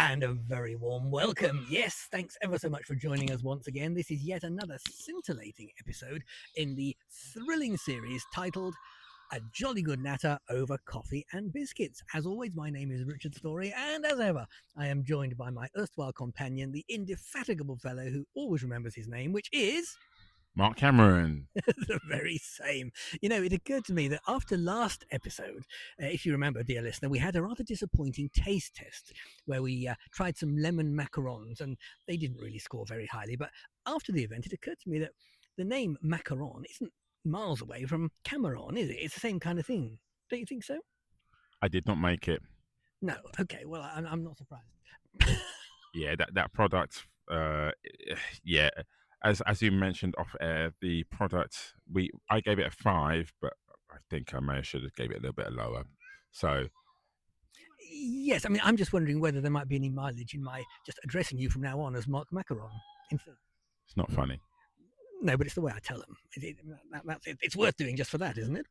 And a very warm welcome. Yes, thanks ever so much for joining us once again. This is yet another scintillating episode in the thrilling series titled A Jolly Good Natter Over Coffee and Biscuits. As always, my name is Richard Story, and as ever, I am joined by my erstwhile companion, the indefatigable fellow who always remembers his name, which is... Mark Cameron. The very same. You know, it occurred to me that after last episode, if you remember, dear listener, we had a rather disappointing taste test where we tried some lemon macarons and they didn't really score very highly. But after the event, it occurred to me that the name macaron isn't miles away from Cameron, is it? It's the same kind of thing. Don't you think so? I did not make it. No. Okay. Well, I'm not surprised. Yeah, that product. Yeah. As you mentioned off air, the product I gave it a 5, but I think I should have gave it a little bit lower. So yes, I mean, I'm just wondering whether there might be any mileage in my just addressing you from now on as Mark Macaron. It's not funny. No, but it's the way I tell them. It's worth doing just for that, isn't it?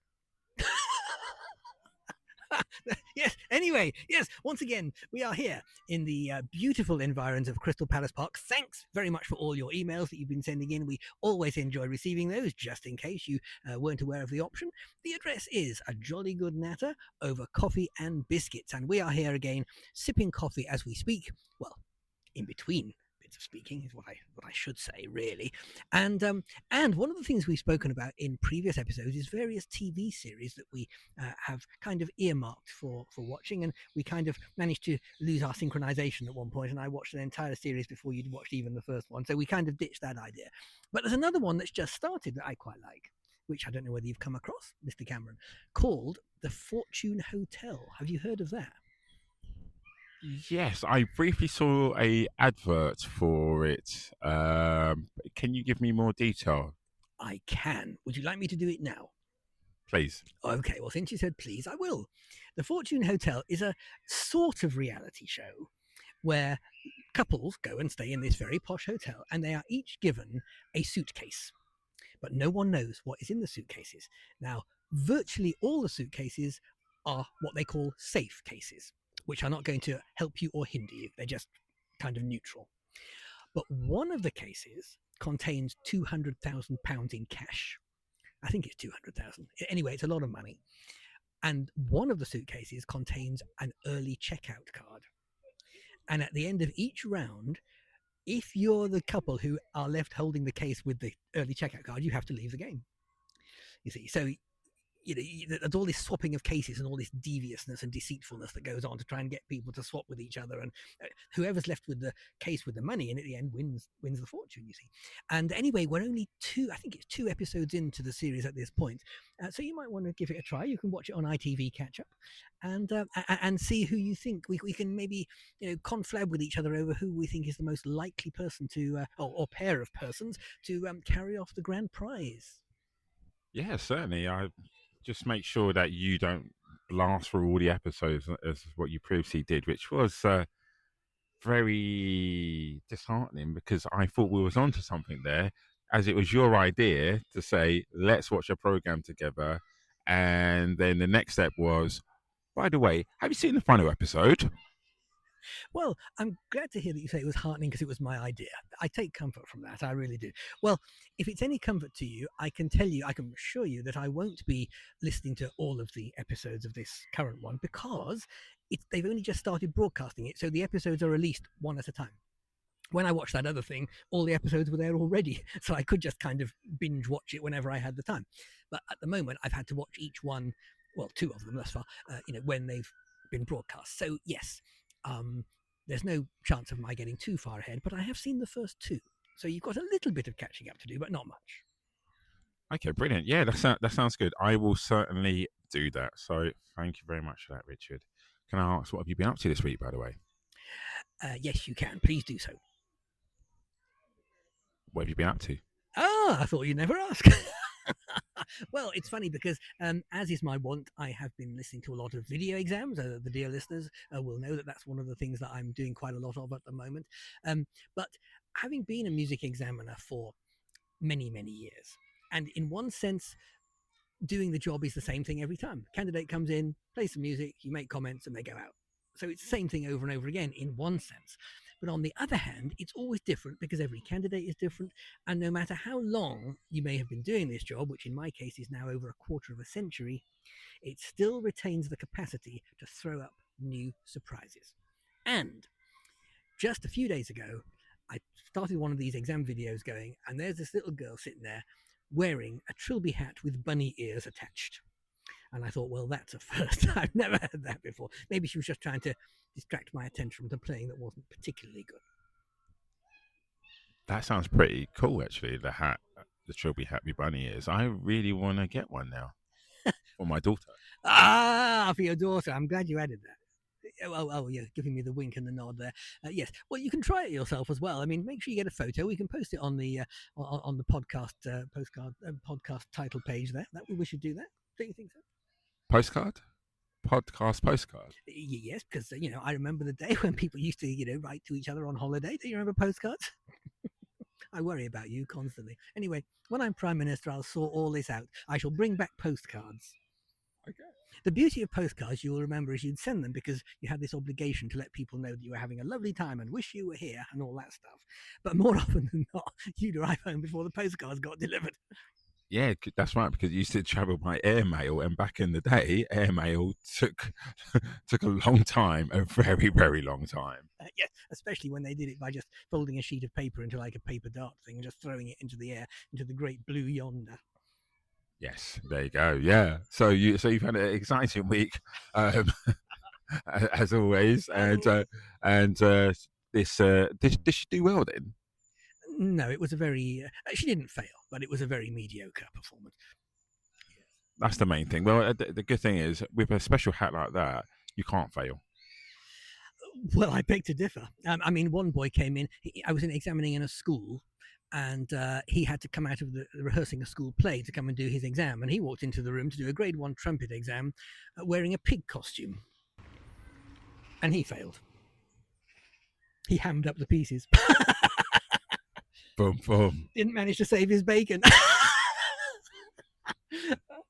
Yes. Anyway, yes. Once again, we are here in the beautiful environs of Crystal Palace Park. Thanks very much for all your emails that you've been sending in. We always enjoy receiving those, just in case you weren't aware of the option. The address is A Jolly Good Natter Over Coffee and Biscuits. And we are here again, sipping coffee as we speak. Well, in between bits of speaking is what I should say, really. And one of the things we've spoken about in previous episodes is various TV series that we have kind of earmarked for watching, and we kind of managed to lose our synchronization at one point, and I watched an entire series before you'd watched even the first one, so we kind of ditched that idea. But there's another one that's just started that I quite like, which I don't know whether you've come across, Mr. Cameron, called The Fortune Hotel. Have you heard of that? Yes, I briefly saw a advert for it. Can you give me more detail? I can. Would you like me to do it now? Please. Okay, well, since you said please, I will. The Fortune Hotel is a sort of reality show where couples go and stay in this very posh hotel, and they are each given a suitcase. But no one knows what is in the suitcases. Now, virtually all the suitcases are what they call safe cases, which are not going to help you or hinder you. They're just kind of neutral. But one of the cases contains £200,000 in cash. I think it's 200,000. Anyway, it's a lot of money. And one of the suitcases contains an early checkout card. And at the end of each round, if you're the couple who are left holding the case with the early checkout card, you have to leave the game. You see, so you know, there's all this swapping of cases and all this deviousness and deceitfulness that goes on to try and get people to swap with each other, and whoever's left with the case with the money in at the end wins the fortune, you see. And anyway, we're only I think it's 2 episodes into the series at this point, so you might want to give it a try. You can watch it on ITV Catch Up and see who you think. We can maybe, you know, conflab with each other over who we think is the most likely person to or pair of persons to carry off the grand prize. Yeah, certainly. I just make sure that you don't blast through all the episodes as what you previously did, which was very disheartening, because I thought we was onto something there, as it was your idea to say, let's watch a program together. And then the next step was, by the way, have you seen the final episode? Well, I'm glad to hear that you say it was heartening, because it was my idea. I take comfort from that. I really do. Well, if it's any comfort to you, I can assure you that I won't be listening to all of the episodes of this current one, because they've only just started broadcasting it. So the episodes are released one at a time. When I watched that other thing, all the episodes were there already. So I could just kind of binge watch it whenever I had the time. But at the moment, I've had to watch each one, well, 2 of them thus far, when they've been broadcast. So yes, there's no chance of my getting too far ahead, but I have seen the first 2. So you've got a little bit of catching up to do, but not much. Okay, brilliant. Yeah, that sounds good. I will certainly do that. So thank you very much for that, Richard. Can I ask, what have you been up to this week, by the way? Yes, you can. Please do so. What have you been up to? I thought you'd never ask. Well, it's funny because, as is my wont, I have been listening to a lot of video exams. The dear listeners will know that that's one of the things that I'm doing quite a lot of at the moment. But having been a music examiner for many, many years, and in one sense, doing the job is the same thing every time. Candidate comes in, plays some music, you make comments, and they go out. So it's the same thing over and over again in one sense. But on the other hand, it's always different because every candidate is different. And no matter how long you may have been doing this job, which in my case is now over a quarter of a century, it still retains the capacity to throw up new surprises. And just a few days ago, I started one of these exam videos going, and there's this little girl sitting there wearing a trilby hat with bunny ears attached. And I thought, well, that's a first. I've never heard that before. Maybe she was just trying to distract my attention from playing that wasn't particularly good. That sounds pretty cool, actually. The hat, the trilby hat with bunny ears. I really want to get one now for my daughter. Ah, for your daughter. I'm glad you added that. Oh, yeah, giving me the wink and the nod there. Yes, well, you can try it yourself as well. I mean, make sure you get a photo. We can post it on the podcast podcast title page there. We should do that. Don't you think so? Postcard? Podcast postcard? Yes, because I remember the day when people used to write to each other on holiday. Do you remember postcards? I worry about you constantly. Anyway, when I'm Prime Minister, I'll sort all this out. I shall bring back postcards. Okay. The beauty of postcards, you will remember, is you'd send them because you had this obligation to let people know that you were having a lovely time and wish you were here and all that stuff. But more often than not, you'd arrive home before the postcards got delivered. Yeah, that's right, because you used to travel by airmail, and back in the day, airmail took a long time, a very, very long time. Yes, especially when they did it by just folding a sheet of paper into like a paper dart thing and just throwing it into the air, into the great blue yonder. Yes, there you go. Yeah, so you've had an exciting week, as always, and did she do well then? No, it was a very. She didn't fail, but it was a very mediocre performance. That's the main thing. Well, the good thing is, with a special hat like that, you can't fail. Well, I beg to differ. I mean, one boy came in. I was examining in a school, and he had to come out of rehearsing a school play to come and do his exam. And he walked into the room to do a grade 1 trumpet exam wearing a pig costume. And he failed. He hammed up the pieces. Boom, boom. Didn't manage to save his bacon.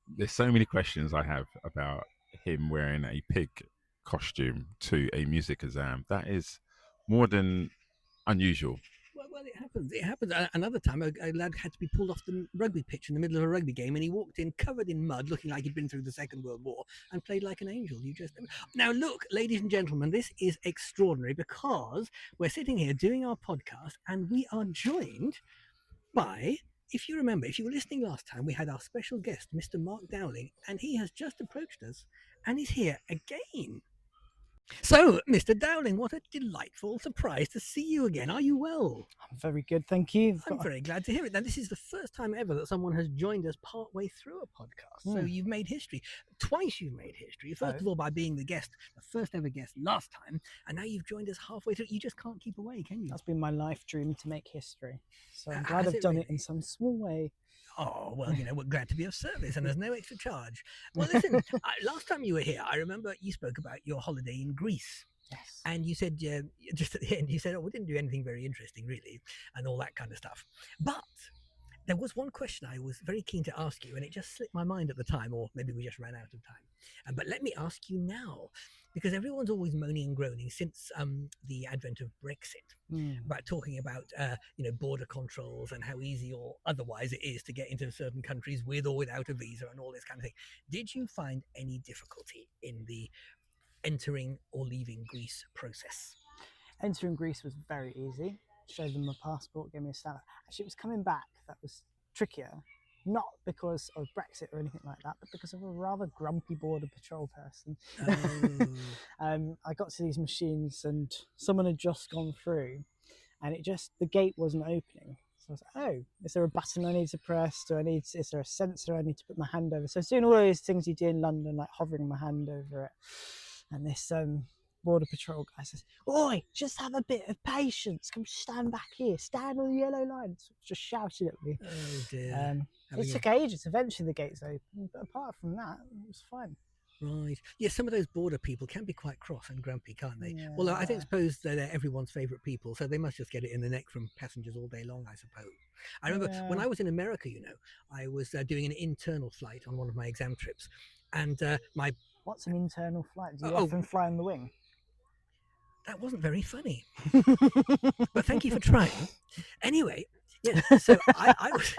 There's so many questions I have about him wearing a pig costume to a music exam. That is more than unusual. Well, it happens. It happens. Another time, a lad had to be pulled off the rugby pitch in the middle of a rugby game, and he walked in covered in mud, looking like he'd been through the Second World War, and played like an angel. Now, look, ladies and gentlemen, this is extraordinary because we're sitting here doing our podcast, and we are joined by, if you remember, if you were listening last time, we had our special guest, Mr. Mark Dowling, and he has just approached us, and is here again. So, Mr. Dowling, what a delightful surprise to see you again. Are you well? I'm very good, thank you. I'm very glad to hear it. Now, this is the first time ever that someone has joined us partway through a podcast. So you've made history. Twice you've made history. First of all, by being the first ever guest last time, and now you've joined us halfway through. You just can't keep away, can you? That's been my life dream, to make history. So I'm glad I've done it in some small way. Oh, well, we're glad to be of service, and there's no extra charge. Well, listen, last time you were here, I remember you spoke about your holiday in Greece. Yes. And you said, just at the end, you said, we didn't do anything very interesting, really, and all that kind of stuff. But there was one question I was very keen to ask you, and it just slipped my mind at the time, or maybe we just ran out of time. But let me ask you now, because everyone's always moaning and groaning since the advent of Brexit, about talking about border controls and how easy or otherwise it is to get into certain countries with or without a visa and all this kind of thing. Did you find any difficulty in the entering or leaving Greece process? Entering Greece was very easy. Showed them my passport, gave me a stamp. Actually, it was coming back that was trickier. Not because of Brexit or anything like that, but because of a rather grumpy border patrol person. I got to these machines and someone had just gone through and the gate wasn't opening. So I was like, oh, is there a button I need to press? Is there a sensor I need to put my hand over? So I was doing all those things you do in London, like hovering my hand over it. And this border patrol guy says, oi, just have a bit of patience. Come stand back here. Stand on the yellow line. Just shouting at me. Oh, dear. It took ages. Eventually the gates opened. But apart from that, it was fine. Right. Yeah, some of those border people can be quite cross and grumpy, can't they? Yeah. Well, I don't suppose they're everyone's favourite people, so they must just get it in the neck from passengers all day long, I suppose. I remember when I was in America, I was doing an internal flight on one of my exam trips. And What's an internal flight? Do you often fly on the wing? That wasn't very funny. But thank you for trying. Anyway, yeah, so I was...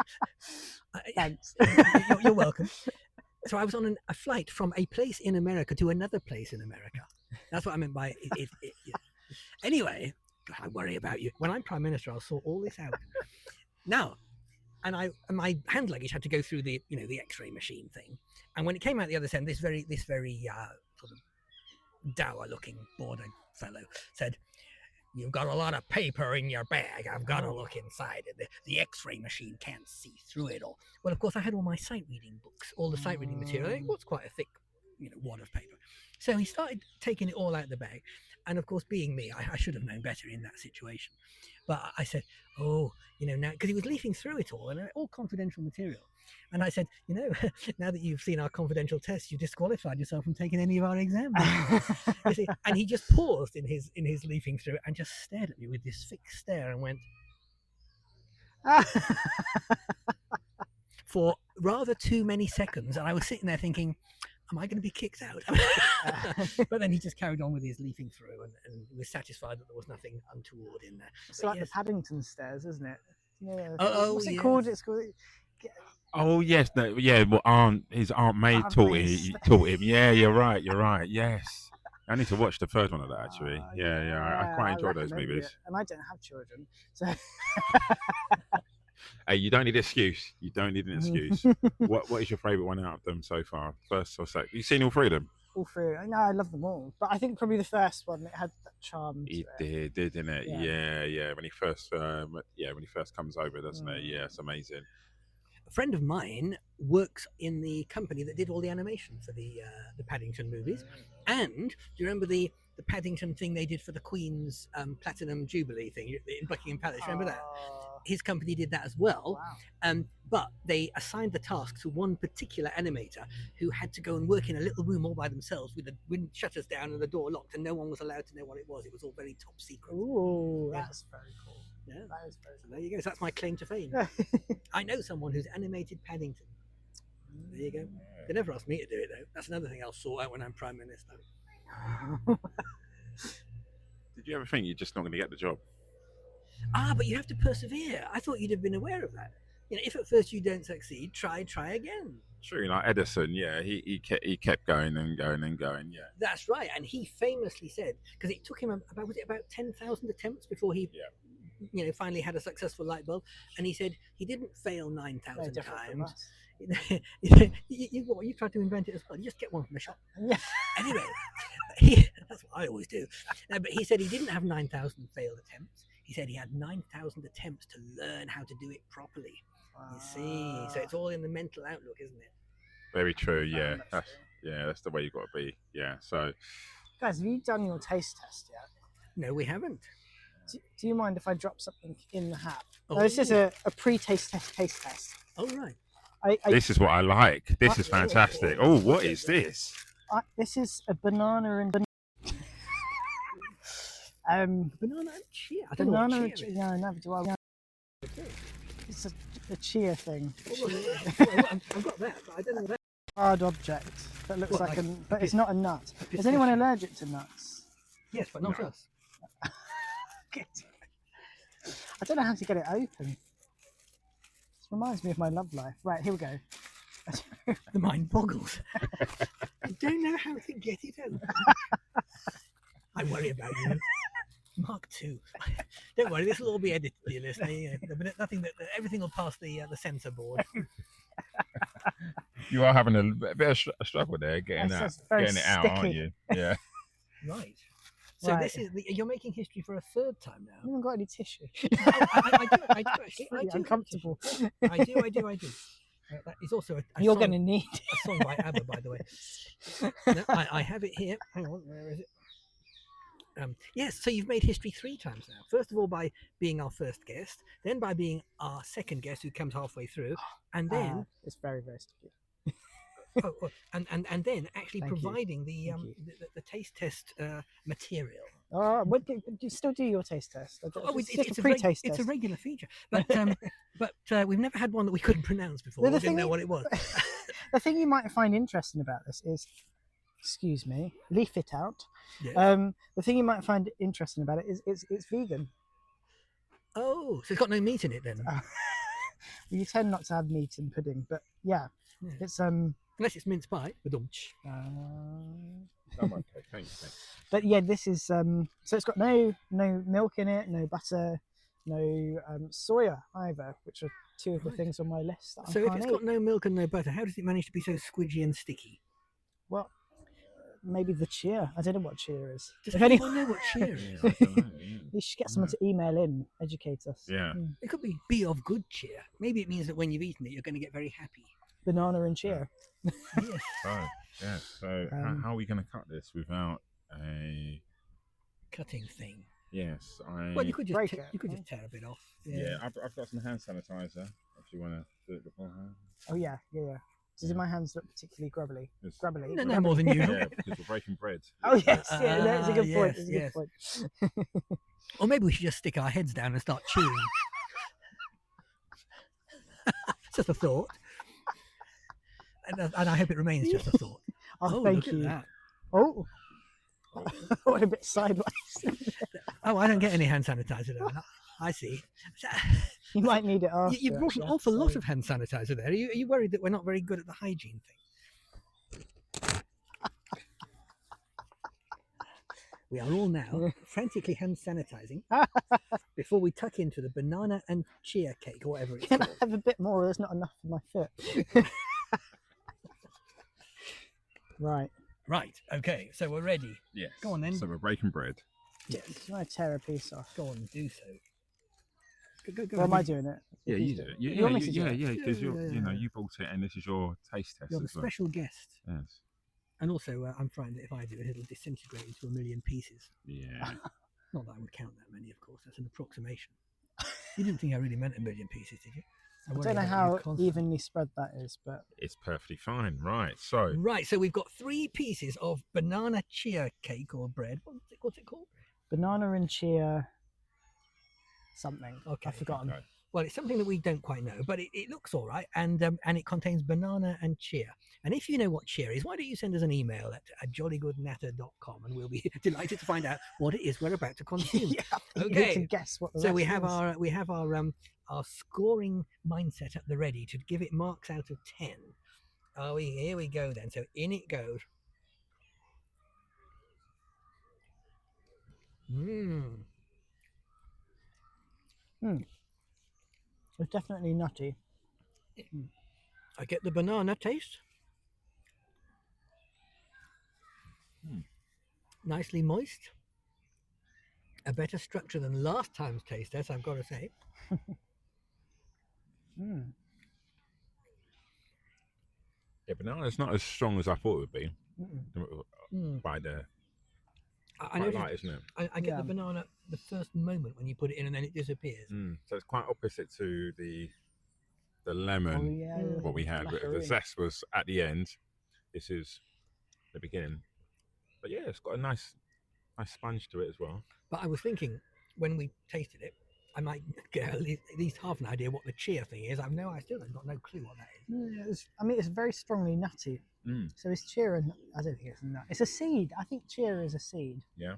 Thanks. You're welcome. So I was on a flight from a place in America to another place in America. That's what I meant by it. Yeah. Anyway, God, I worry about you. When I'm Prime Minister, I'll sort all this out. Now, and my hand luggage had to go through the X-ray machine thing. And when it came out the other end, this very sort of dour-looking border fellow said, "You've got a lot of paper in your bag. I've got to look inside it. The X-ray machine can't see through it all." Well, of course, I had all my sight reading books, all the sight reading material. It was quite a thick, wad of paper. So he started taking it all out of the bag. And of course, being me, I should have known better in that situation. But I said, "Oh, now," because he was leafing through it all, and all confidential material. And I said, "Now that you've seen our confidential test, you disqualified yourself from taking any of our exams." You see? And he just paused in his leafing through and just stared at me with this fixed stare and went for rather too many seconds. And I was sitting there thinking, am I going to be kicked out? But then he just carried on with his leafing through and was satisfied that there was nothing untoward in there. It's like the Paddington stairs, isn't it? Yeah. What's it called? It's called. Oh yes, no, yeah. Well, his Aunt May taught him. Yeah, you're right. Yes, I need to watch the third one of that actually. I quite enjoy those movies. And I don't have children, so. Hey, you don't need an excuse. What is your favourite one out of them so far? First or second? You've seen all three of them? All three. No, I love them all, but I think probably the first one, it had that charm. It did, didn't it? Yeah. When he first comes over, doesn't it? Yeah, it's amazing. A friend of mine works in the company that did all the animation for the Paddington movies. And do you remember the Paddington thing they did for the Queen's Platinum Jubilee thing in Buckingham Palace? Remember that? His company did that as well. Wow. But they assigned the task to one particular animator who had to go and work in a little room all by themselves with the wind shutters down and the door locked, and no one was allowed to know what it was. It was all very top secret. Ooh, that's very cool. Yeah, that is very cool. So there you go. So that's my claim to fame. I know someone who's animated Paddington. There you go. They never asked me to do it though. That's another thing I'll sort out when I'm Prime Minister. Did you ever think you're just not going to get the job? But you have to persevere. I thought you'd have been aware of that. If at first you don't succeed, try again. True, like Edison, yeah, he kept going and going and going, yeah. That's right, and he famously said, because it took him about 10,000 attempts before he, finally had a successful light bulb, and he said he didn't fail 9,000 times. You tried to invent it as well. You just get one from the shop. Yeah. Anyway, that's what I always do. No, but he said he didn't have 9,000 failed attempts. He said he had 9,000 attempts to learn how to do it properly. You see, so it's all in the mental outlook, isn't it? Very true. Yeah, that's the way you got to be. Yeah. So, guys, have you done your taste test yet? No, we haven't. Do you mind if I drop something in the hat? This is a pre-taste test. Oh right. This is what I like. This is fantastic. Oh, what is this? This is a banana and banana-and-chia. I don't know what chia is. Yeah, never do I. It's a chia thing. I've got that, but I don't know that. Hard object that looks but it's not a nut. Is anyone allergic to nuts? Yes, but not us. I don't know how to get it open. This reminds me of my love life. Right, here we go. The mind boggles. I don't know how to get it open. I worry about you. Mark 2. Don't worry, this will all be edited, dear listener. Everything will pass the censor board. You are having a bit of a struggle there, getting it out, aren't you? Yeah. Right. So this is you're making history for a third time now. I haven't got any tissue. I do actually. I do. Uncomfortable. I do. That is also you're going to need a song by ABBA, by the way. No, I have it here. Hang on, where is it? Yes, so you've made history 3 times now. First of all, by being our first guest, then by being our second guest who comes halfway through, and then it's very, very sticky. And then actually providing the taste test material. Do you still do your taste test? It's a pre-taste test. It's a regular feature, but we've never had one that we couldn't pronounce before. We didn't know what it was. The thing you might find interesting about this is excuse me, leaf it out. Yes. The thing you might find interesting about it is it's vegan. Oh, so it's got no meat in it then? You tend not to have meat in pudding, but yeah. It's Unless it's mince pie. Okay, thanks. But yeah, this is so it's got no milk in it, no butter, no soya either, which are two of the things on my list. That So I if can't it's eat. got no milk and no butter, how does it manage to be so squidgy and sticky? Well, maybe the chia. I don't know what chia is. Does If anyone know what chia is? Yeah, I don't know, yeah. You should get someone to email in, educate us. Yeah. It could be of good cheer. Maybe it means that when you've eaten it, you're going to get very happy. Banana and chia. Yes. So how are we going to cut this without a Cutting thing. Yes, Well, you could just Break it, you could huh? just tear a bit off. Yeah, I've got some hand sanitizer. If you want to do it beforehand. Oh yeah. Does my hands look particularly grubbly? Yes. Grubbly. No more than usual. Yeah, because we're breaking bread. Oh yes, yeah, that's a good point. yes, That's a good point. Or maybe we should just stick our heads down and start chewing. Just a thought. And I hope it remains just a thought. Oh, look thank at you. that. Oh, I went a bit sideways. Oh, I don't get any hand sanitizer there. I see. You might need it after. You've brought an yeah, awful lot so- of hand sanitizer there. Are you worried that we're not very good at the hygiene thing? We are all now frantically hand sanitizing before we tuck into the banana and chia cake or whatever it's Can I called. have a bit more? There's not enough for my foot. Right. Right, okay, so we're ready. Yes. Go on then. So we're breaking bread. Yes, You want to tear a piece off? go on, do so. Go. Or am I doing it? Yeah, you Please do it. You want me to do Yeah, it? yeah, because Yeah, you know you bought it and this is your taste test You're the as well. special guest. Yes. And also, I'm frightened that if I do it, it'll disintegrate into a million pieces. Yeah. Not that I would count that many, of course. That's an approximation. You didn't think I really meant a million pieces, did you? I worry don't know about you how constantly. evenly spread that is, but It's perfectly fine. Right. So Right, so we've got 3 pieces of banana chia cake or bread. What's it called? banana and chia something. Okay, I've forgotten. okay. Well, it's something that we don't quite know, but it looks all right, and it contains banana and chia. And if you know what chia is, why don't you send us an email at jollygoodnatter.com, and we'll be delighted to find out what it is we're about to consume. You need to Okay. guess what the So we rest have is. our scoring mindset at the ready to give it marks out of 10. Here we go then. So in it goes. It's definitely nutty. I get the banana taste. Nicely moist. A better structure than last time's taste test, I've got to say. Yeah, banana's not as strong as I thought it would be. By the I quite noticed- light, isn't it? I get Yeah. the banana the first moment when you put it in and then it disappears. So it's quite opposite to the lemon Oh yeah. what we had. But the Macaroon. zest was at the end. This is the beginning. But yeah, it's got a nice sponge to it as well. But I was thinking when we tasted it, I might get at least half an idea what the chia thing is. I still have got no clue what that is. Yeah, it's very strongly nutty. So it's chia and I don't think it's a nut. It's a seed. I think chia is a seed. Yeah.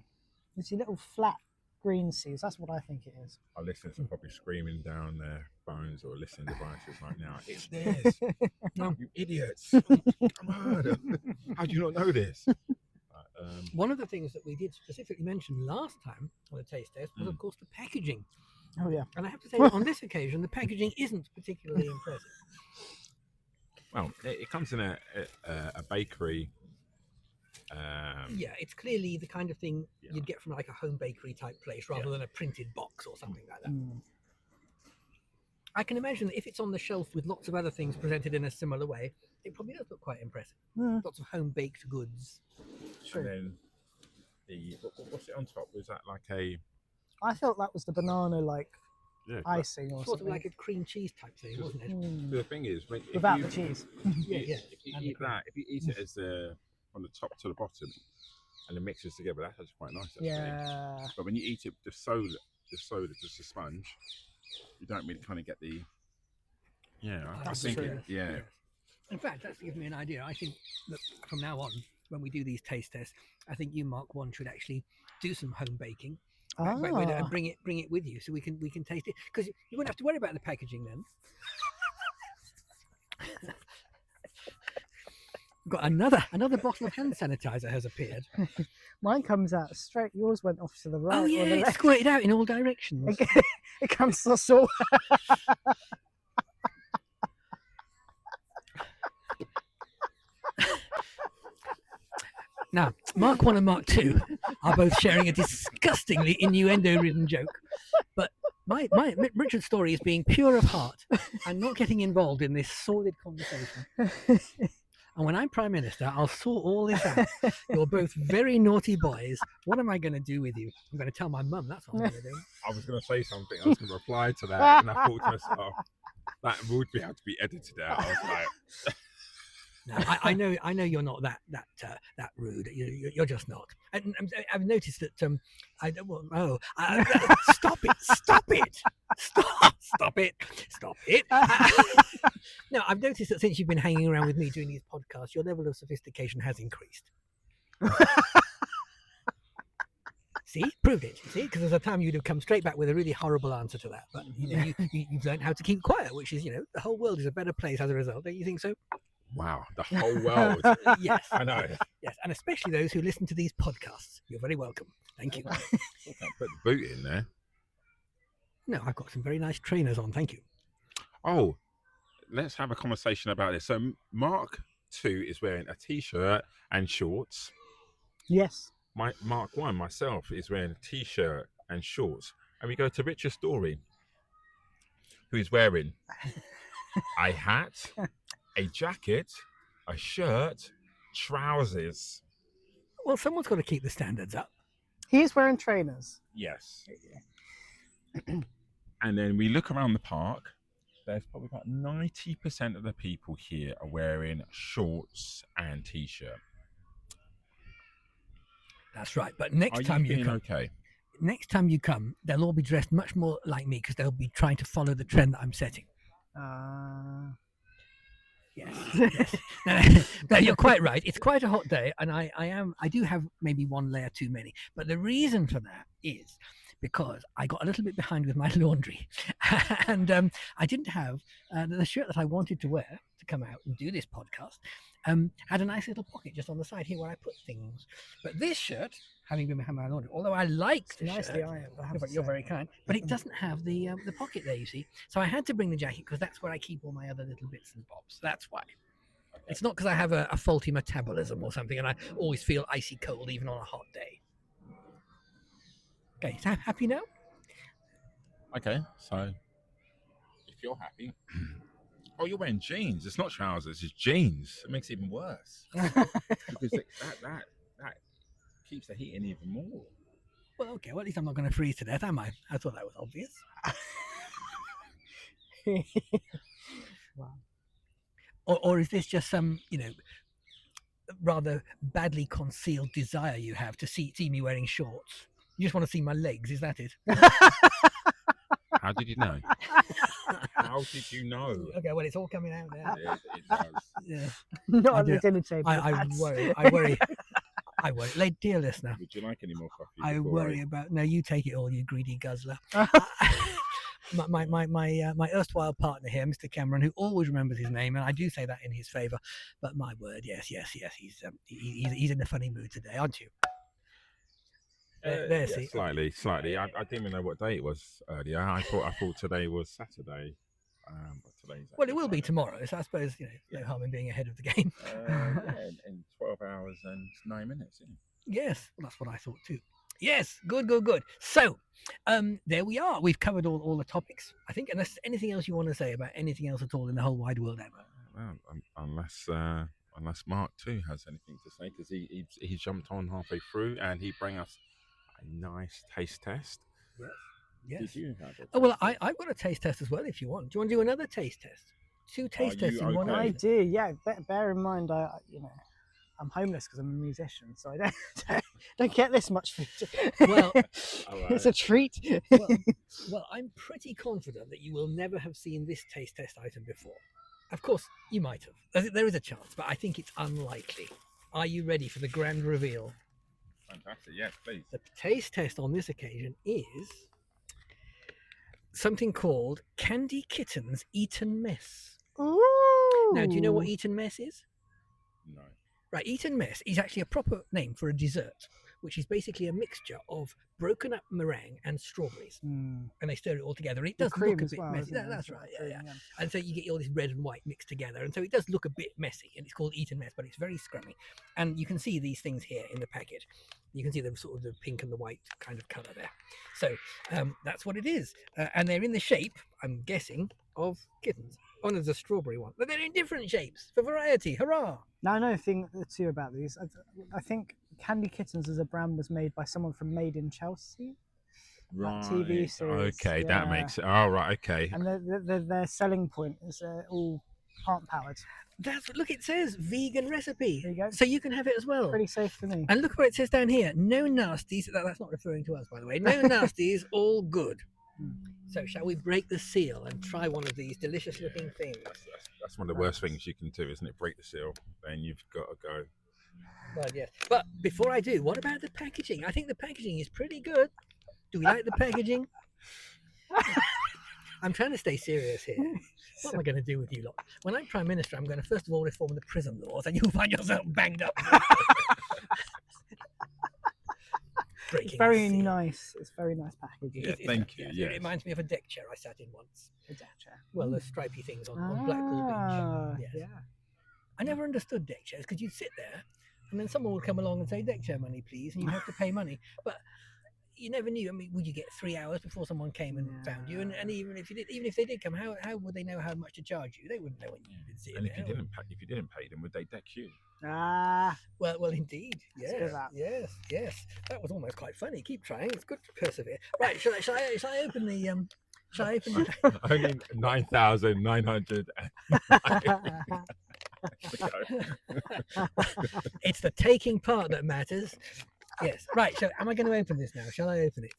It's a little flat green seeds. That's what I think it is. Our listeners are probably screaming down their phones or listening devices right now. It's theirs. No. You idiots. Come on. How do you not know this? One of the things that we did specifically mention last time on the taste test was, of course, the packaging. Oh yeah. And I have to say, that on this occasion, the packaging isn't particularly impressive. Well, it comes in a bakery. Yeah, it's clearly the kind of thing Yeah. you'd get from like a home bakery type place rather than a printed box or something like that. I can imagine that if it's on the shelf with lots of other things presented in a similar way, it probably does look quite impressive. Lots of home baked goods. And then what's it on top? Was that like a I thought that was the banana like yeah? icing or Sort of something. like a cream cheese type thing, wasn't it? The thing is, if Without you, the cheese. Yeah. If you And the eat cream. that, if you eat it as from the top to the bottom, and it mixes together, that's actually quite nice. Actually. Yeah. But when you eat it just a sponge, you don't really kind of get the. Yeah, I That's think true. yeah. Yes. In fact, that's given me an idea. I think that from now on, when we do these taste tests, I think you, Mark, one should actually do some home baking. Ah. And bring it with you so we can taste it, because you won't have to worry about the packaging then. Got another bottle of hand sanitizer has appeared. Mine comes out straight. Yours went off to the right. Oh or yeah, the it's left. squirted out in all directions. It comes to us all. Now, Mark 1 and Mark 2 are both sharing a disgustingly innuendo-ridden joke, but my Richard's story is being pure of heart and not getting involved in this sordid conversation. And when I'm Prime Minister, I'll sort all this out. You're both very naughty boys. What am I going to do with you? I'm going to tell my mum. That's what I'm going to do. I was going to say something. I was going to reply to that, and I thought to myself, that would have to be edited out. I was like, No, I know you're not that rude. You're just not. And I've noticed that stop it. No, I've noticed that since you've been hanging around with me doing these podcasts, your level of sophistication has increased. See, proved it. You see, because there's a time you'd have come straight back with a really horrible answer to that, but you've learned how to keep quiet, which is, the whole world is a better place as a result. Don't you think so? wow, the whole world. Yes, I know. yes, and especially those who listen to these podcasts. You're very welcome. Thank you. Put the boot in there. No, I've got some very nice trainers on. Thank you. Oh, let's have a conversation about this. So Mark 2 is wearing a t-shirt and shorts. Yes. Mark 1, myself, is wearing a t-shirt and shorts. And we go to Richard's story, who's wearing a hat, a jacket, a shirt, trousers. Well, someone's got to keep the standards up. He is wearing trainers. Yes. And then we look around the park. There's probably about 90% of the people here are wearing shorts and t-shirt. That's right. But next Are time you you come, okay? next time you come, they'll all be dressed much more like me because they'll be trying to follow the trend that I'm setting. Yes. No, you're quite right. It's quite a hot day, and I do have maybe one layer too many. But the reason for that is because I got a little bit behind with my laundry, and I didn't have the shirt that I wanted to wear to come out and do this podcast. Had a nice little pocket just on the side here where I put things. But this shirt, having been behind my laundry, although I like the Nicely shirt, ironed. you're very kind, but it doesn't have the pocket there, you see. So I had to bring the jacket because that's where I keep all my other little bits and bobs. That's why. It's not because I have a faulty metabolism or something and I always feel icy cold even on a hot day. Okay, so happy now? Okay, so if you're happy. Oh, you're wearing jeans. It's not trousers, it's jeans. It makes it even worse. Because that keeps the heat in even more. Well, okay, well, at least I'm not going to freeze to death, am I? I thought that was obvious. Wow. Or is this just some, rather badly concealed desire you have to see me wearing shorts? You just want to see my legs, is that it? How did you know? How did you know? Okay, well, it's all coming out now. It does. Yeah. Not I on the do- dinner table. I lads. worry. I worry. Dear listener, Would you like any more coffee? I before worry about... No, you take it all, you greedy guzzler. My erstwhile partner here, Mr. Cameron, who always remembers his name, and I do say that in his favour, but my word, yes, he's in a funny mood today, aren't you? There, see. Slightly. I didn't even know what day it was earlier. I thought today was Saturday. But today's Well, it will be tomorrow, so I suppose no harm in being ahead of the game. in 12 hours and 9 minutes. Yes, well, that's what I thought too. Yes, good. So, there we are. We've covered all the topics, I think. Unless there's anything else you want to say about anything else at all in the whole wide world ever. Well, unless Mark too has anything to say, because he jumped on halfway through and he bring us a nice taste test. Yes. Did you have it? Oh well, I've got a taste test as well. If you want, do you want to do another taste test? 2 taste tests in one okay? I night. do, yeah. Bear in mind, I'm homeless because I'm a musician, so I don't get this much food. Well, it's a treat. Well, I'm pretty confident that you will never have seen this taste test item before. Of course, you might have. There is a chance, but I think it's unlikely. Are you ready for the grand reveal? Fantastic. Yes, please. The taste test on this occasion is something called Candy Kitten's Eton Mess. Ooh. Now, do you know what Eton Mess is? No. Right, Eton Mess is actually a proper name for a dessert, which is basically a mixture of broken up meringue and strawberries, and they stir it all together. And it does look a bit messy. That's right, yeah. And so you get all this red and white mixed together, and so it does look a bit messy. And it's called Eton Mess, but it's very scrummy. And you can see these things here in the packet. You can see them sort of the pink and the white kind of colour there. So that's what it is, and they're in the shape, I'm guessing, of kittens. Oh, there's a strawberry one, but they're in different shapes for variety. Hurrah! Now I know a thing too about these. I think Candy Kittens as a brand was made by someone from Made in Chelsea. Right. That TV series. Okay, that makes it. Oh, right. Okay. And their selling point is all plant powered. That's look. It says vegan recipe. There you go. So you can have it as well. Pretty safe for me. And look what it says down here. No nasties. That's not referring to us, by the way. No nasties. All good. So shall we break the seal and try one of these delicious looking things? That's one of the worst things you can do, isn't it? Break the seal. Then you've got to go. Well, yes. But before I do, what about the packaging? I think the packaging is pretty good. Do we like the packaging? I'm trying to stay serious here. What am I going to do with you lot? When I'm Prime Minister, I'm going to first of all reform the prison laws, and you'll find yourself banged up. It's very nice. It's very nice packaging. Yeah, thank you. It reminds me of a deck chair I sat in once. A deck chair. Well, the stripy things on Blackpool Beach. Yes. Yeah. I never understood deck chairs because you'd sit there and then someone would come along and say, deck chair money, please, and you have to pay money. But you never knew. I mean, would you get 3 hours before someone came and found you? And even if they did come, how would they know how much to charge you? They wouldn't know when you'd been sitting And there. if you didn't pay them, would they deck you? Well, indeed. Yes, yes. That was almost quite funny. Keep trying. It's good to persevere. Right, shall I open the Shall I open the Only 9,900. It's the taking part that matters. Yes. Right. So, am I going to open this now? Shall I open it?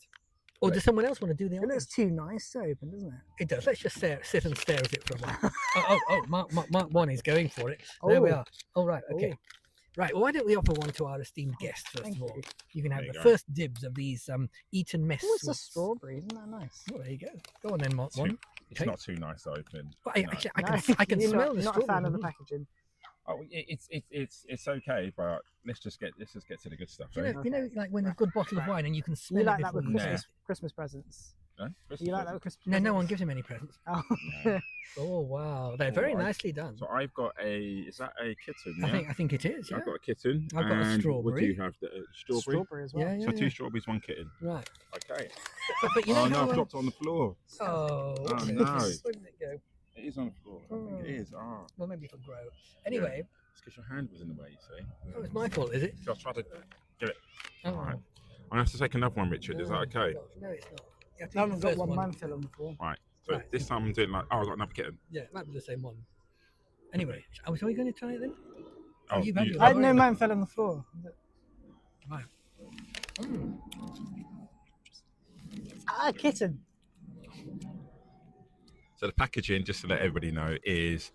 Or does someone else want to do the It honors? looks too nice to open, doesn't it? It does. Let's just sit and stare at it for a while. Mark 1 is going for it. There we are. Oh, right. Okay. Right. Well, why don't we offer one to our esteemed guests first of all? You can have the first dibs of these Eton Mess. Oh, it's a strawberry. Isn't that nice? Oh, there you go. Go on then, Mark 1. It's not too nice to open. Well, actually, I can smell the strawberry. You're not a fan of the packaging. Oh, it's okay, but let's just get to the good stuff. You know, like when a good bottle of wine and you can smell You like it that before with you Christmas presents? Huh? You like that with Christmas No, presents? no one gives him any presents. Oh. No. Oh wow, they're very nicely done. So I've got is that a kitten? Yeah? I think it is. Yeah. I've got a kitten. I've got a and strawberry. What do you have? Strawberry? Strawberry as well. Yeah, So 2 strawberries, 1 kitten. Right. Okay. But you know Oh no, how, I've dropped it on the floor. Oh Oh, where no. Where did it go? It is on the floor. I think it is. Oh. Well, maybe it'll grow. Anyway, It's because your hand was in the way, you see. oh, it's my fault, is it? So I'll try to get it. Oh. All right. I'm going to have to take another one, Richard. Is that okay? No, it's not. You have to I eat haven't the got first one one. man fill on the floor. Right. So Right. this time I'm doing I've got another kitten. Yeah, it might be the same one. Anyway, are we going to try it then? Oh, you've had you- yours. I had no man fell on the floor. Right. Kitten. So the packaging, just to let everybody know, is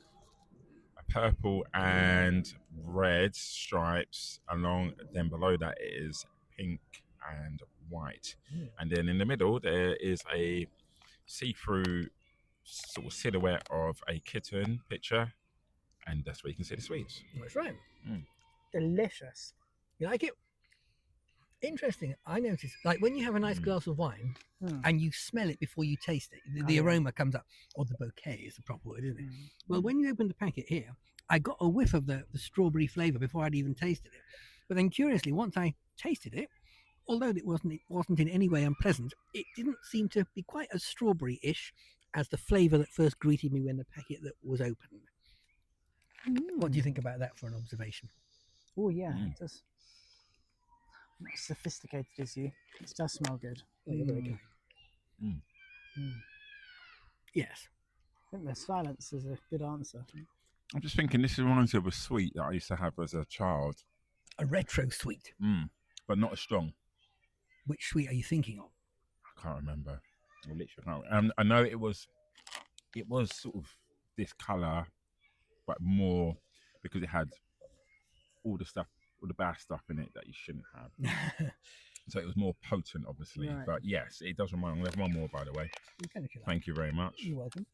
a purple and red stripes along. Then below that is pink and white, and then in the middle there is a see-through sort of silhouette of a kitten picture, and that's where you can see the sweets. That's right. Delicious. You like it? Interesting. I noticed, like when you have a nice glass of wine and you smell it before you taste it, the aroma comes up, or the bouquet is the proper word, isn't it? Well, when you open the packet here, I got a whiff of the strawberry flavour before I'd even tasted it. But then, curiously, once I tasted it, although it wasn't in any way unpleasant, it didn't seem to be quite as strawberry-ish as the flavour that first greeted me when the packet that was opened. What do you think about that for an observation? Oh yeah, it does. Not as sophisticated as you. It does smell good. Oh, you're very kind. Yes. I think the silence is a good answer. I'm just thinking this reminds me of a sweet that I used to have as a child, A retro sweet. but not as strong. Which sweet are you thinking of? I can't remember. I literally can't. I know it was sort of this colour, but more because it had all the stuff all the bad stuff in it that you shouldn't have. So it was more potent, obviously. Right. But yes, it does remind me. There's one more, by the way. Thank you very much. You're welcome.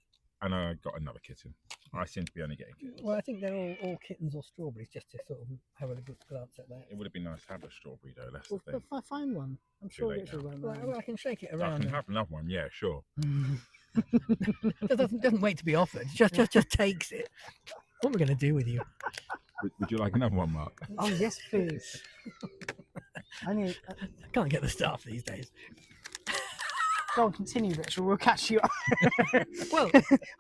And I got another kitten. I seem to be only getting kittens. Well, I think they're all kittens or strawberries, just to sort of have a good glance at that. It would have been nice to have a strawberry, though. That's Well, the thing. if I find one, I'm Too sure late Richard now. won't Well, mind. I can shake it I around. can have another one. Yeah, sure. doesn't wait to be offered. Just takes it. What am I going to do with you? Would you like another one, Mark? Oh yes, please. I need. I can't get the staff these days. Go on, continue, Richard. We'll catch you up. Well,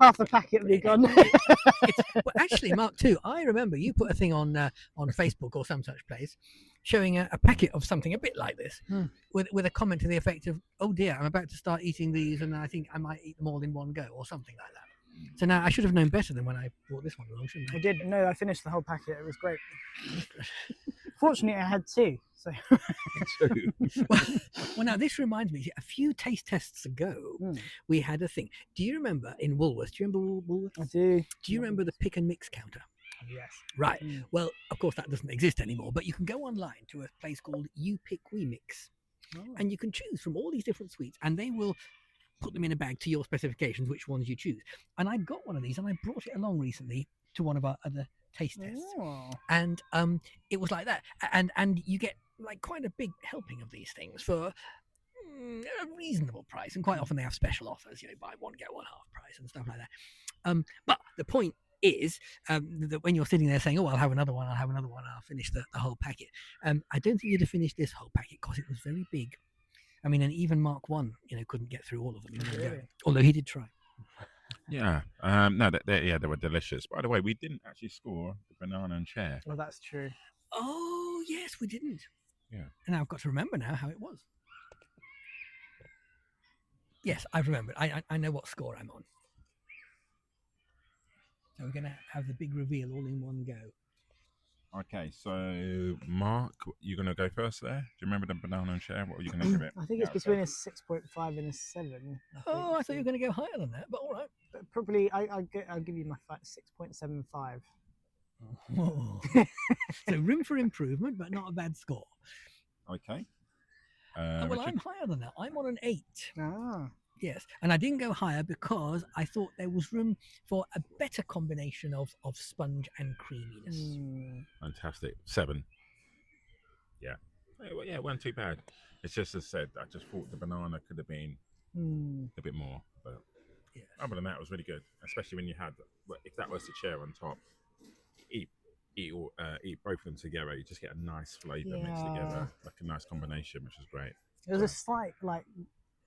Half the packet will be gone. well, actually, Mark, too. I remember you put a thing on Facebook or some such place, showing a packet of something a bit like this, with a comment to the effect of, "Oh dear, I'm about to start eating these, and I think I might eat them all in one go," or something like that. So now I should have known better than when I brought this one along, shouldn't I? I did. No, I finished the whole packet. It was great. Fortunately, I had two. So well, now this reminds me. A few taste tests ago, we had a thing. Do you remember in Woolworths? Do you remember Woolworths? I do. Do you remember the pick and mix counter? Yes. Right. Well, of course that doesn't exist anymore. But you can go online to a place called You Pick We Mix, and you can choose from all these different sweets, and they will put them in a bag to your specifications, which ones you choose. And I've got one of these, and I brought it along recently to one of our other taste tests, and it was like that, and you get like quite a big helping of these things for a reasonable price, and quite often they have special offers, buy one get one half price and stuff like that. But the point is that when you're sitting there saying, "Oh, I'll have another one, I'll finish the whole packet," I don't think you'd have finished this whole packet because it was very big. I mean, and even Mark 1, couldn't get through all of them. Really? Although he did try. Yeah. No, they were delicious. By the way, we didn't actually score the banana-and-chia. Well, that's true. Oh, yes, we didn't. Yeah. And I've got to remember now how it was. Yes, I've remembered. I know what score I'm on. So we're going to have the big reveal all in one go. Okay, so Mark, you're going to go first there? Do you remember the banana-and-chia? What are you going to give it? I think it's between a 6.5 and a 7. I thought you were going to go higher than that, but all right. But probably, I'll give you my 6.75. Oh. So room for improvement, but not a bad score. Okay. Well, Richard? I'm higher than that. I'm on an 8. Ah. Yes, and I didn't go higher because I thought there was room for a better combination of sponge and creaminess. Fantastic. 7. Yeah. Yeah, it wasn't too bad. It's just as I said, I just thought the banana could have been a bit more. But other than that, it was really good. Especially when you had, if that was the chair on top, eat both of them together. You just get a nice flavour mixed together, like a nice combination, which is great. It was a slight,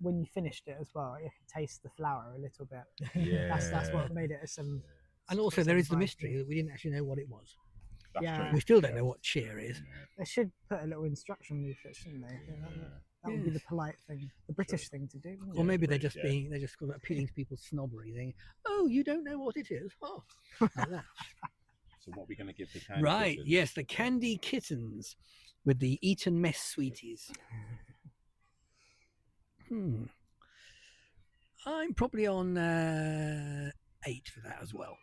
when you finished it as well, you can taste the flour a little bit. Yeah. That's what made it a 7. And also there is the mystery that we didn't actually know what it was. That's true. We still don't know what cheer is. They should put a little instruction leaflet, shouldn't they? That would be the polite thing, the British thing to do. Or maybe they're just appealing to people's snobbery, saying, "Oh, you don't know what it is." Oh, like that. So what are we going to give the candy? Right, kittens? yes, the candy kittens with the Eton Mess sweeties. I'm probably on 8 for that as well.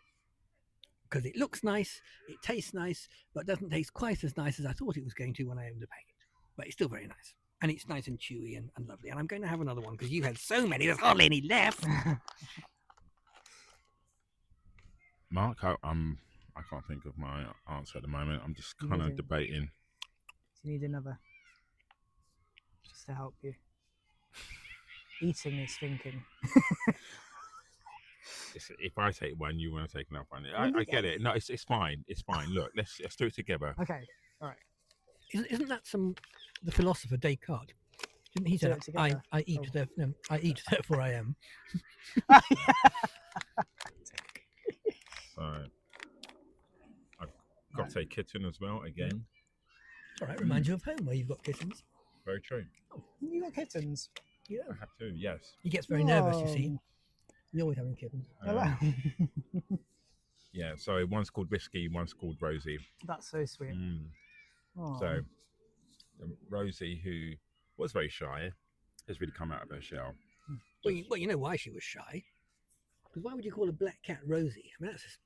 Because it looks nice, it tastes nice, but doesn't taste quite as nice as I thought it was going to when I opened the packet. But it's still very nice. And it's nice and chewy and lovely. And I'm going to have another one because you had so many, there's hardly any left. Mark, I can't think of my answer at the moment. I'm just kind of debating. You need another, just to help you. Eating is thinking. If I take one, you want to take another one. I get it. No, it's fine. It's fine. Look, let's do it together. Okay, all right. Isn't that the philosopher Descartes? Didn't he say, I eat, therefore I am. So I've got to say kitten as well again. All right, reminds you of home where you've got kittens. Very true. Oh, you got kittens? Yeah. I have to, yes. He gets very nervous, you see. You're always having kittens. Yeah, so one's called Whiskey, one's called Rosie. That's so sweet. So Rosie, who was very shy, has really come out of her shell. Well, you know why she was shy? Because why would you call a black cat Rosie? I mean, that's just,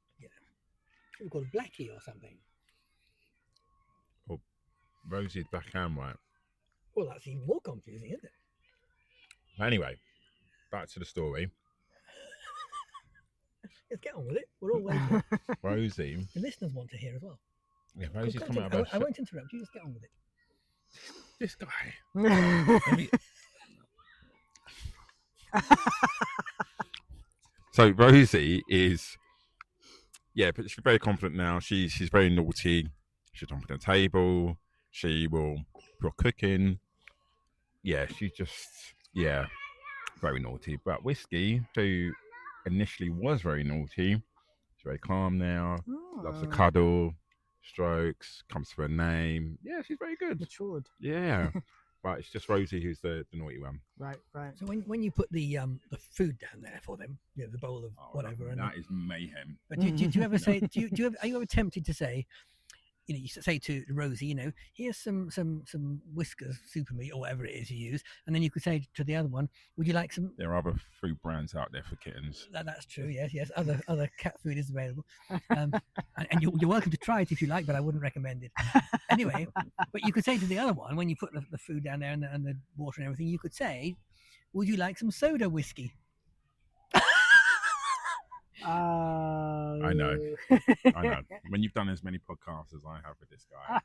should we call it Blackie or something? Rosie's backhand white. Well, that's even more confusing, isn't it? Anyway, back to the story. Let's get on with it. We're all waiting. Rosie. The listeners want to hear as well. Yeah, Rosie's Go on, coming out of her I won't interrupt you. Just get on with it. This guy. So Rosie is, but she's very confident now. She's very naughty. She'll jump on the table. She will put cooking. Yeah, she's just very naughty. But Whiskey, who initially was very naughty, she's very calm now. Loves to cuddle, strokes, comes to her name. Yeah, she's very good. Matured. Yeah. But it's just Rosie who's the naughty one. Right. So when you put the food down there for them, the bowl of whatever, and that is mayhem. But do you ever say? Are you ever tempted to say? You say to Rosie, here's some Whiskers super meat or whatever it is you use, and then you could say to the other one, would you like some? There are other food brands out there for kittens. That's true. Yes. Other cat food is available, and you're welcome to try it if you like, but I wouldn't recommend it. Anyway, but you could say to the other one when you put the food down there and the water and everything, you could say, would you like some soda whiskey? I know. When you've done as many podcasts as I have with this guy,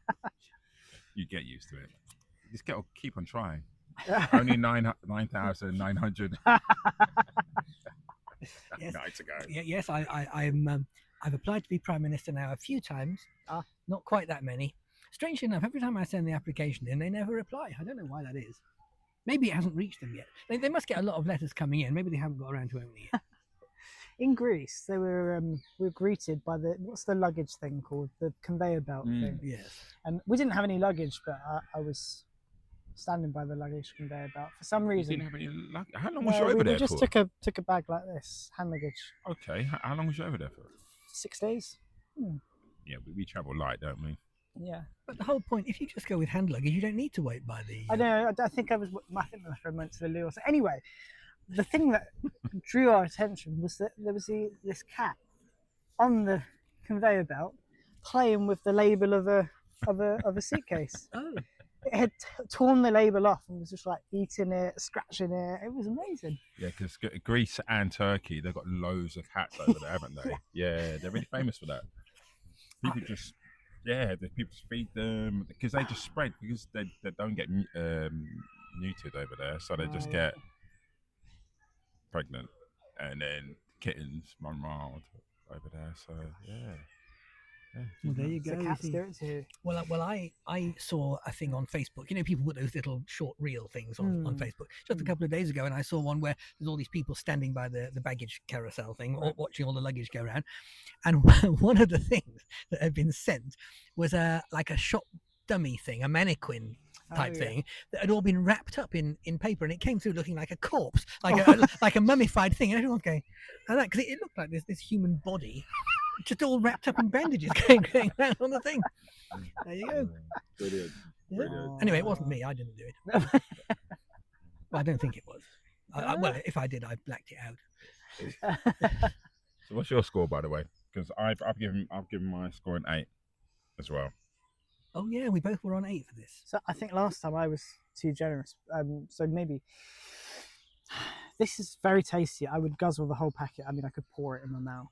you get used to it. You just keep on trying. Only 9,900 nights ago. Yes, I've applied to be Prime Minister now a few times. Not quite that many. Strangely enough, every time I send the application in, they never reply. I don't know why that is. Maybe it hasn't reached them yet. They must get a lot of letters coming in. Maybe they haven't got around to opening it. In Greece, we were greeted by what's the luggage thing called? The conveyor belt thing. Yes. And we didn't have any luggage, but I was standing by the luggage conveyor belt for some reason. You didn't have any luggage? How long was you over there we just for? took a bag like this, hand luggage. Okay. How long was you over there for? 6 days. Yeah, we travel light, don't we? Yeah. But the whole point, if you just go with hand luggage, you don't need to wait by the... I know. I think my friend went to the loo or so. Anyway, the thing that drew our attention was that there was this cat on the conveyor belt playing with the label of a suitcase. Oh. It had torn the label off and was just like eating it, scratching it. It was amazing. Yeah, because Greece and Turkey, they've got loads of cats over there, haven't they? Yeah, they're really famous for that. People just feed them because they just spread because they don't get neutered over there, so they just get pregnant, and then kittens run wild over there. So Well, there you go. The cats do it too. Well, I saw a thing on Facebook. People put those little short reel things on Facebook just a couple of days ago, and I saw one where there's all these people standing by the baggage carousel thing, watching all the luggage go around. And one of the things that had been sent was like a shop dummy thing, a mannequin type thing that had all been wrapped up in paper, and it came through looking like a corpse, like a mummified thing. And everyone's going, because it looked like this human body. Just all wrapped up in bandages going around on the thing. There you go. Brilliant. Yeah. Brilliant. Anyway, it wasn't me. I didn't do it. Well, I don't think it was. Well, if I did, I blacked it out. So, what's your score, by the way? Because I've given my score an 8 as well. Oh yeah, we both were on 8 for this. So I think last time I was too generous. So maybe this is very tasty. I would guzzle the whole packet. I mean, I could pour it in my mouth.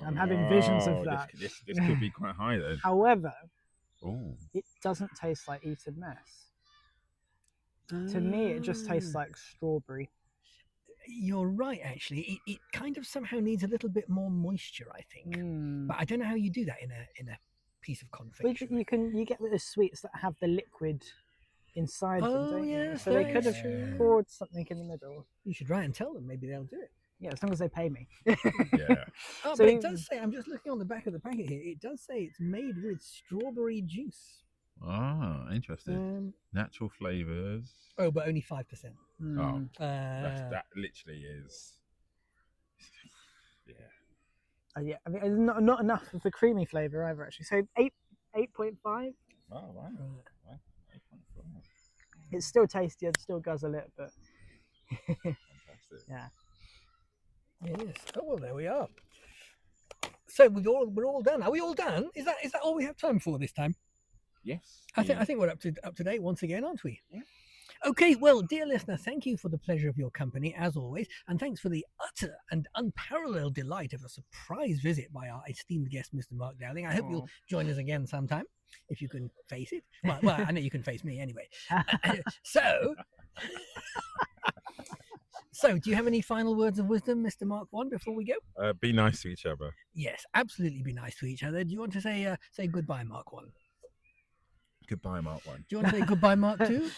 I'm having visions of that. This could be quite high then. However, Ooh. it doesn't taste like eaten mess. To me, it just tastes like strawberry. You're right, actually. It kind of somehow needs a little bit more moisture, I think. But I don't know how you do that in a piece of confection. You get the sweets that have the liquid inside them, don't you? Yes, So they could have poured something in the middle. You should write and tell them. Maybe they'll do it. Yeah, as long as they pay me. Yeah. Oh, but it does say, I'm just looking on the back of the packet here, it does say it's made with strawberry juice. Ah, interesting. Natural flavours. Oh, but only 5%. Oh, that literally is. Yeah. Yeah, I mean, not enough of the creamy flavour either, actually. So 8.5. Oh, right. 8.5. It's still tasty. I'd still guzzle it, but Fantastic. yeah. Yes. Oh, well, there we are. So we're all done. Are we all done? Is that all we have time for this time? Yes. I think we're up to date once again, aren't we? Yeah. Okay, well, dear listener, thank you for the pleasure of your company as always, and thanks for the utter and unparalleled delight of a surprise visit by our esteemed guest, Mr. Mark Dowling. I hope you'll join us again sometime if you can face it. Well, I know you can face me anyway. So, do you have any final words of wisdom, Mr. Mark One, before we go? Be nice to each other. Yes, absolutely. Be nice to each other. Do you want to say goodbye, Mark One? Goodbye, Mark One. Do you want to say goodbye, Mark Two?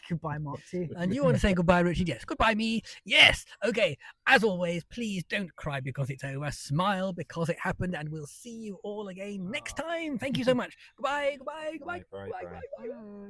Goodbye, Mark Two. And you want to say goodbye, Richard? Yes. Goodbye, me. Yes. Okay. As always, please don't cry because it's over. Smile because it happened, and we'll see you all again next time. Thank you so much. Goodbye. Goodbye. Goodbye. Bye, Goodbye. bye. Goodbye. Goodbye.